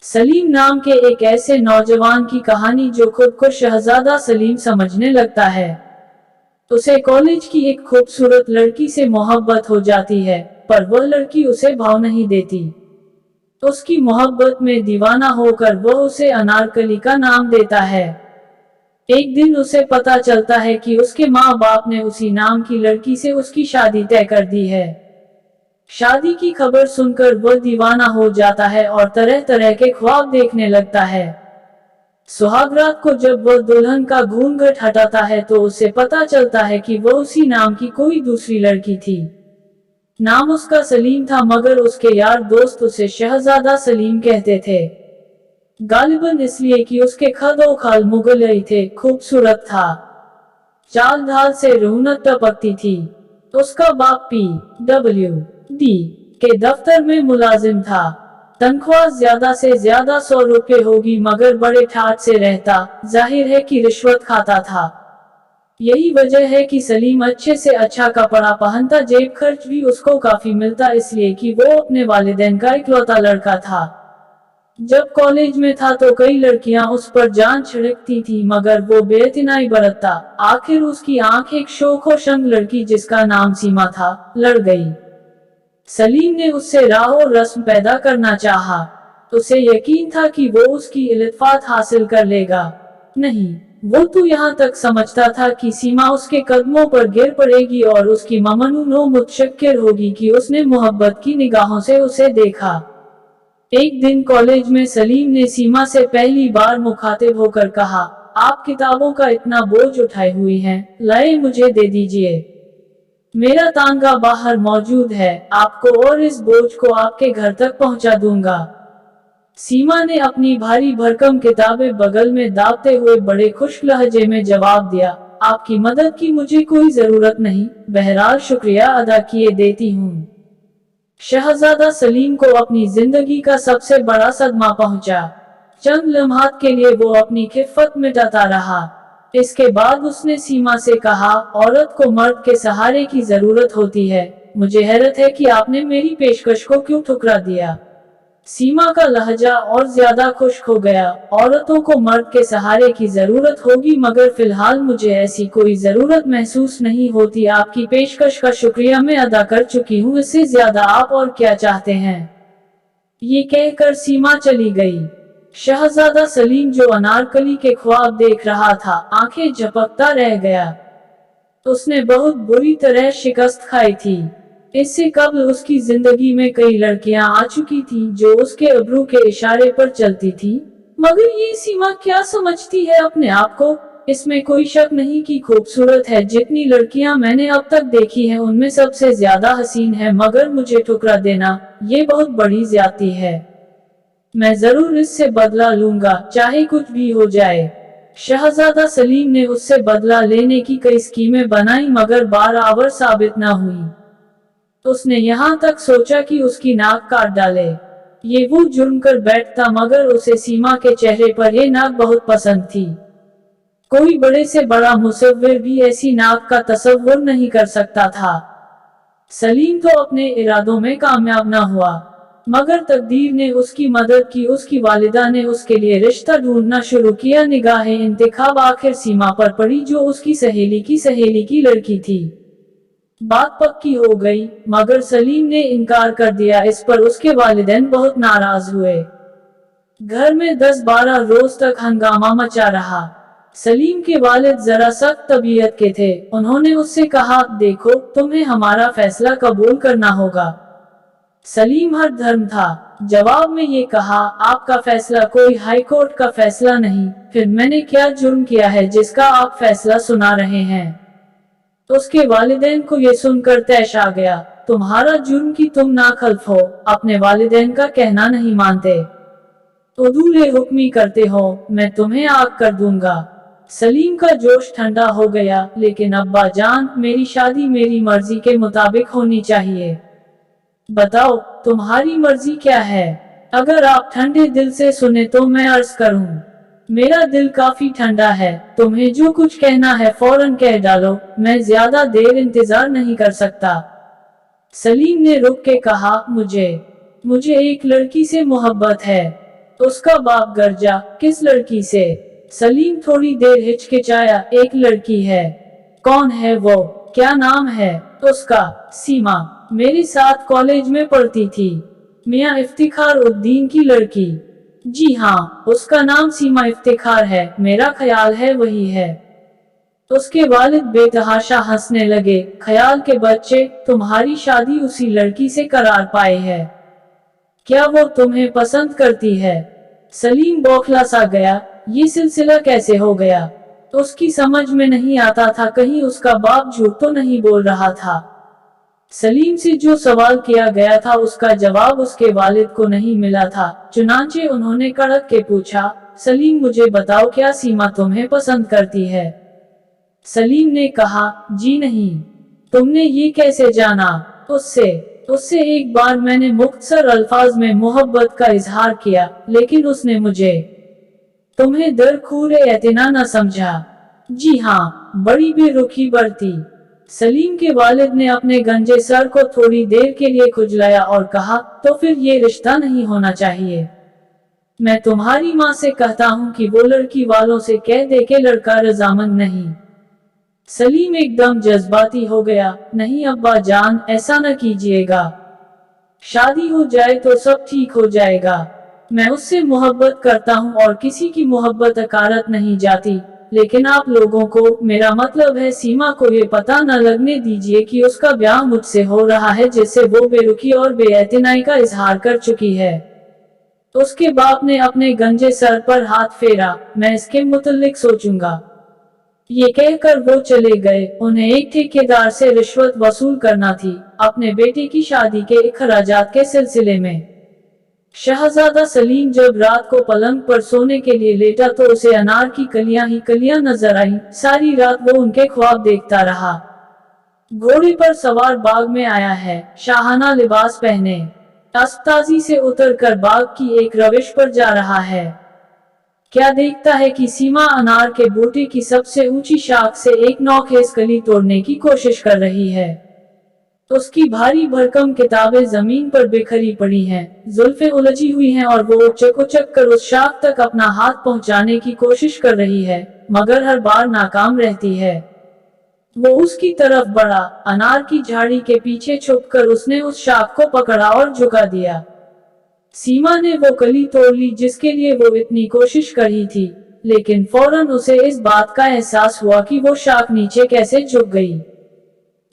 सलीम नाम के एक ऐसे नौजवान की कहानी जो खुद को शहजादा सलीम समझने लगता है। उसे कॉलेज की एक खूबसूरत लड़की से मोहब्बत हो जाती है, पर वह लड़की उसे भाव नहीं देती। उसकी मोहब्बत में दीवाना होकर वह उसे अनारकली का नाम देता है। एक दिन उसे पता चलता है कि उसके माँ बाप ने उसी नाम की लड़की से उसकी शादी तय कर दी है। शादी की खबर सुनकर वह दीवाना हो जाता है और तरह तरह के ख्वाब देखने लगता है। सुहागरात को जब वह दुल्हन का घूंघट हटाता है तो उसे पता चलता है कि वह उसी नाम की कोई दूसरी लड़की थी। नाम उसका सलीम था, मगर उसके यार दोस्त उसे शहजादा सलीम कहते थे। गालिबन इसलिए कि उसके खदो खाल मुगलई थे, खूबसूरत था, चाल ढाल से रौनक टपकती थी। उसका बाप PWD के दफ्तर में मुलाजिम था। तनख्वाह ज्यादा से ज्यादा 100 रुपए होगी, मगर बड़े ठाट से रहता, जाहिर है कि रिश्वत खाता था। यही वजह है कि सलीम अच्छे से अच्छा कपड़ा पहनता, जेब खर्च भी उसको काफी मिलता, इसलिए कि वो अपने वालिदैन का इकलौता लड़का था। जब कॉलेज में था तो कई लड़कियां उस पर जान छिड़कती थी, मगर वो बेइतनाई बरतता। आखिर उसकी आंख एक शोखोशंग लड़की जिसका नाम सीमा था, लड़ गई। सलीम ने उससे राह रस्म पैदा करना चाहा। उसे यकीन था कि वो उसकी इल्तिफात हासिल कर लेगा। नहीं, वो तो यहाँ तक समझता था कि सीमा उसके कदमों पर गिर पड़ेगी और उसकी ममनूनो मुतशक्किर होगी कि उसने मोहब्बत की निगाहों से उसे देखा। एक दिन कॉलेज में सलीम ने सीमा से पहली बार मुखातिब होकर कहा, आप किताबों का इतना बोझ उठाए हुए हैं, लाए मुझे दे दीजिए। मेरा तांगा बाहर मौजूद है, आपको और इस बोझ को आपके घर तक पहुंचा दूंगा। सीमा ने अपनी भारी भरकम किताबें बगल में दाबते हुए बड़े खुश लहजे में जवाब दिया, आपकी मदद की मुझे कोई जरूरत नहीं, बहरहाल शुक्रिया अदा किए देती हूँ। शहजादा सलीम को अपनी जिंदगी का सबसे बड़ा सदमा पहुंचा। चंद लम्हात के लिए वो अपनी खिफ़त मिटाता रहा। इसके बाद उसने सीमा से कहा, औरत को मर्द के सहारे की जरूरत होती है, मुझे हैरत है कि आपने मेरी पेशकश को क्यों ठुकरा दिया। सीमा का लहजा और ज्यादा खुश्क हो गया, औरतों को मर्द के सहारे की जरूरत होगी, मगर फिलहाल मुझे ऐसी कोई जरूरत महसूस नहीं होती। आपकी पेशकश का शुक्रिया मैं अदा कर चुकी हूँ, इससे ज्यादा आप और क्या चाहते हैं। ये कहकर सीमा चली गई। शहजादा सलीम जो अनारकली के ख्वाब देख रहा था, आंखें झपकता रह गया। उसने बहुत बुरी तरह शिकस्त खाई थी। इससे कबल उसकी जिंदगी में कई लड़कियां आ चुकी थी जो उसके अब्रू के इशारे पर चलती थी, मगर ये सीमा क्या समझती है अपने आप को। इसमें कोई शक नहीं कि खूबसूरत है, जितनी लड़कियां मैंने अब तक देखी हैं उनमें सबसे ज्यादा हसीन है, मगर मुझे ठुकरा देना, ये बहुत बड़ी ज्यादती है। मैं जरूर इससे बदला लूंगा, चाहे कुछ भी हो जाए। शहजादा सलीम ने उससे बदला लेने की कई स्कीमें बनाई, मगर बराबर साबित न हुई। उसने यहाँ तक सोचा कि उसकी नाक काट डाले। ये वो जुर्म कर बैठता, मगर उसे सीमा के चेहरे पर ये नाक बहुत पसंद थी। कोई बड़े से बड़ा मुसव्विर भी ऐसी नाक का तसव्वुर नहीं कर सकता था। सलीम तो अपने इरादों में कामयाब न हुआ, मगर तकदीर ने उसकी मदद की। उसकी वालिदा ने उसके लिए रिश्ता ढूंढना शुरू किया। निगाहें इंतखाब आखिर सीमा पर पड़ी, जो उसकी सहेली की लड़की थी। बात पक्की हो गई, मगर सलीम ने इनकार कर दिया। इस पर उसके वालिदैन बहुत नाराज हुए। घर में 10-12 रोज तक हंगामा मचा रहा। सलीम के वालिद जरा सख्त तबीयत के थे। उन्होंने उससे कहा, देखो, तुम्हें हमारा फैसला कबूल करना होगा। सलीम हर धर्म था। जवाब में ये कहा, आपका फैसला कोई हाई कोर्ट का फैसला नहीं, फिर मैंने क्या जुर्म किया है जिसका आप फैसला सुना रहे हैं। उसके वालिदैन को ये सुनकर तैश आ गया। तुम्हारा जुर्म कि तुम नाखल्फ हो, अपने वालिदैन का कहना नहीं मानते, उदूले हुक्मी करते हो, मैं तुम्हें आग कर दूंगा। सलीम का जोश ठंडा हो गया, लेकिन अब्बा जान, मेरी शादी मेरी मर्जी के मुताबिक होनी चाहिए। बताओ, तुम्हारी मर्जी क्या है। अगर आप ठंडे दिल से सुने तो मैं अर्ज करूं, मेरा दिल काफी ठंडा है, तुम्हें जो कुछ कहना है फौरन कह डालो, मैं ज्यादा देर इंतजार नहीं कर सकता। सलीम ने रुक के कहा, मुझे एक लड़की से मोहब्बत है। उसका बाप गरजा, किस लड़की से? सलीम थोड़ी देर हिचकिचाया, एक लड़की है। कौन है वो? क्या नाम है उसका? सीमा, मेरे साथ कॉलेज में पढ़ती थी। मियां इफ्तिखार उद्दीन की लड़की। जी हाँ, उसका नाम सीमा इफ्तिखार है, मेरा ख्याल है वही है। उसके वालिद बेतहाशा हंसने लगे। ख्याल के बच्चे, तुम्हारी शादी उसी लड़की से करार पाए है। क्या वो तुम्हें पसंद करती है? सलीम बौखला सा गया, ये सिलसिला कैसे हो गया? तो उसकी समझ में नहीं आता था कहीं उसका बाप झूठ तो नहीं बोल रहा था। सलीम से जो सवाल किया गया था उसका जवाब उसके वालिद को नहीं मिला था। चुनांचे उन्होंने कड़क के पूछा, सलीम मुझे बताओ क्या सीमा तुम्हें पसंद करती है? सलीम ने कहा, जी नहीं। तुमने ये कैसे जाना? उससे एक बार मैंने मुख्तसर अल्फाज में मोहब्बत का इजहार किया, लेकिन उसने मुझे तुम्हें दरखूरे एतना न समझा। जी हाँ, बड़ी बेरुखी बरती। सलीम के वालिद ने अपने गंजे सर को थोड़ी देर के लिए खुजलाया और कहा, तो फिर ये रिश्ता नहीं होना चाहिए। मैं तुम्हारी माँ से कहता हूँ कि वो लड़की वालों से कह दे के लड़का रजामंद नहीं। सलीम एकदम जज्बाती हो गया, नहीं अब्बा जान, ऐसा न कीजिएगा। शादी हो जाए तो सब ठीक हो जाएगा। मैं उससे मोहब्बत करता हूँ और किसी की मोहब्बत अकारत नहीं जाती, लेकिन आप लोगों को, मेरा मतलब है सीमा को, ये पता न लगने दीजिए कि उसका ब्याह मुझसे हो रहा है जिससे वो बेरुखी और बेएतनाई का इजहार कर चुकी है। उसके बाप ने अपने गंजे सर पर हाथ फेरा, मैं इसके मुतल्लिक सोचूंगा। ये कहकर वो चले गए। उन्हें एक ठेकेदार से रिश्वत वसूल करना थी, अपने बेटे की शादी के अखराजात के सिलसिले में। शहजादा सलीम जब रात को पलंग पर सोने के लिए लेटा तो उसे अनार की कलियां ही कलियां नजर आईं। सारी रात वो उनके ख्वाब देखता रहा। घोड़े पर सवार बाग में आया है, शाहाना लिबास पहने, अस्ताजी से उतरकर बाग की एक रविश पर जा रहा है। क्या देखता है कि सीमा अनार के बूटे की सबसे ऊंची शाख से एक नौखेज कली तोड़ने की कोशिश कर रही है। उसकी भारी भरकम किताबें जमीन पर बिखरी पड़ी हैं, जुल्फें उलझी हुई हैं और वो उचक उचक कर उस शाख तक अपना हाथ पहुंचाने की कोशिश कर रही है, मगर हर बार नाकाम रहती है। वो उसकी तरफ बढ़ा, अनार की झाड़ी के पीछे छुपकर उसने उस शाख को पकड़ा और झुका दिया। सीमा ने वो कली तोड़ ली जिसके लिए वो इतनी कोशिश कर रही थी, लेकिन फौरन उसे इस बात का एहसास हुआ कि वो शाख नीचे कैसे झुक गई।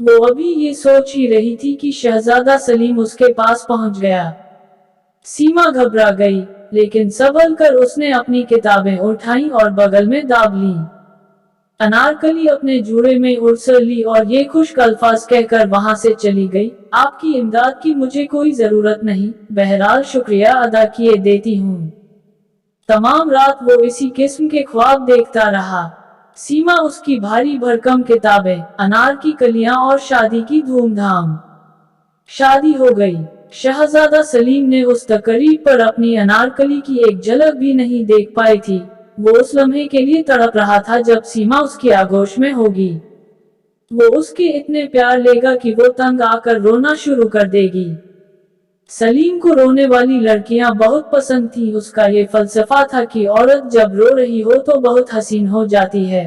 वो अभी ये सोच ही रही थी कि शहजादा सलीम उसके पास पहुंच गया। सीमा घबरा गई, लेकिन संभल कर उसने अपनी किताबें उठाई और बगल में दाब ली। अनारकली अपने जूड़े में उड़सर ली और ये खुश्क अल्फाज कहकर वहां से चली गई, आपकी इमदाद की मुझे कोई जरूरत नहीं, बहरहाल शुक्रिया अदा किए देती हूँ। तमाम रात वो इसी किस्म के ख्वाब देखता रहा। सीमा, उसकी भारी भरकम किताबें, अनार की कलियां और शादी की धूमधाम। शादी हो गई। शहजादा सलीम ने उस तकरीब पर अपनी अनारकली की एक झलक भी नहीं देख पाई थी। वो उस लम्हे के लिए तड़प रहा था जब सीमा उसकी आगोश में होगी। वो उसके इतने प्यार लेगा कि वो तंग आकर रोना शुरू कर देगी। सलीम को रोने वाली लड़कियां बहुत पसंद थी। उसका ये फलसफा था कि औरत जब रो रही हो तो बहुत हसीन हो जाती है।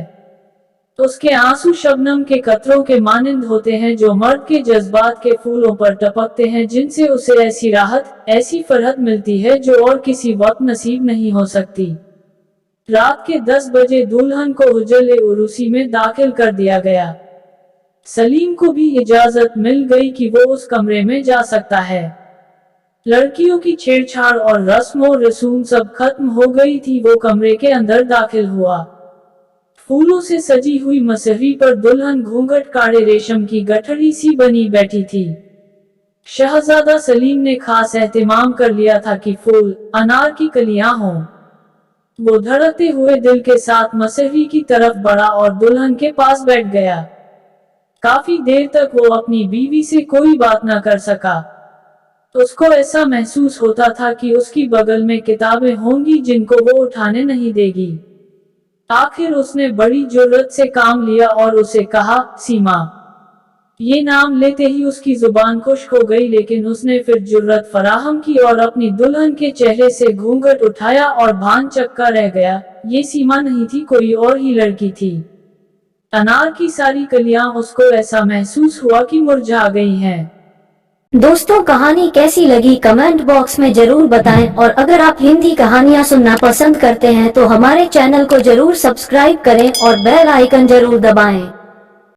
उसके आंसू शबनम के कतरों के मानिंद होते हैं जो मर्द के जज्बात के फूलों पर टपकते हैं, जिनसे उसे ऐसी राहत, ऐसी फरहत मिलती है जो और किसी वक्त नसीब नहीं हो सकती। रात के 10 बजे दुल्हन को हुजरे उरूसी में दाखिल कर दिया गया। सलीम को भी इजाजत मिल गई कि वो उस कमरे में जा सकता है। लड़कियों की छेड़छाड़ और रस्म और रसूम सब खत्म हो गई थी। वो कमरे के अंदर दाखिल हुआ। फूलों से सजी हुई मसहरी पर दुल्हन घूंघट काढ़े रेशम की गठरी सी बनी बैठी थी। शहजादा सलीम ने खास एहतिमाम कर लिया था कि फूल, अनार की कलियां हों। वो धड़कते हुए दिल के साथ मसहरी की तरफ बढ़ा और दुल्हन के पास बैठ गया। काफी देर तक वो अपनी बीवी से कोई बात न कर सका। उसको ऐसा महसूस होता था कि उसकी बगल में किताबें होंगी जिनको वो उठाने नहीं देगी। आखिर उसने बड़ी जुर्रत से काम लिया और उसे कहा, सीमा, ये नाम लेते ही उसकी जुबान खुश्क हो गई, लेकिन उसने फिर जुर्रत फराहम की और अपनी दुल्हन के चेहरे से घूंघट उठाया और भान चक्का रह गया। ये सीमा नहीं थी, कोई और ही लड़की थी। अनार की सारी कलियां उसको ऐसा महसूस हुआ कि मुरझा गई हैं। दोस्तों, कहानी कैसी लगी कमेंट बॉक्स में जरूर बताएं, और अगर आप हिंदी कहानियां सुनना पसंद करते हैं तो हमारे चैनल को जरूर सब्सक्राइब करें और बेल आइकन जरूर दबाएं।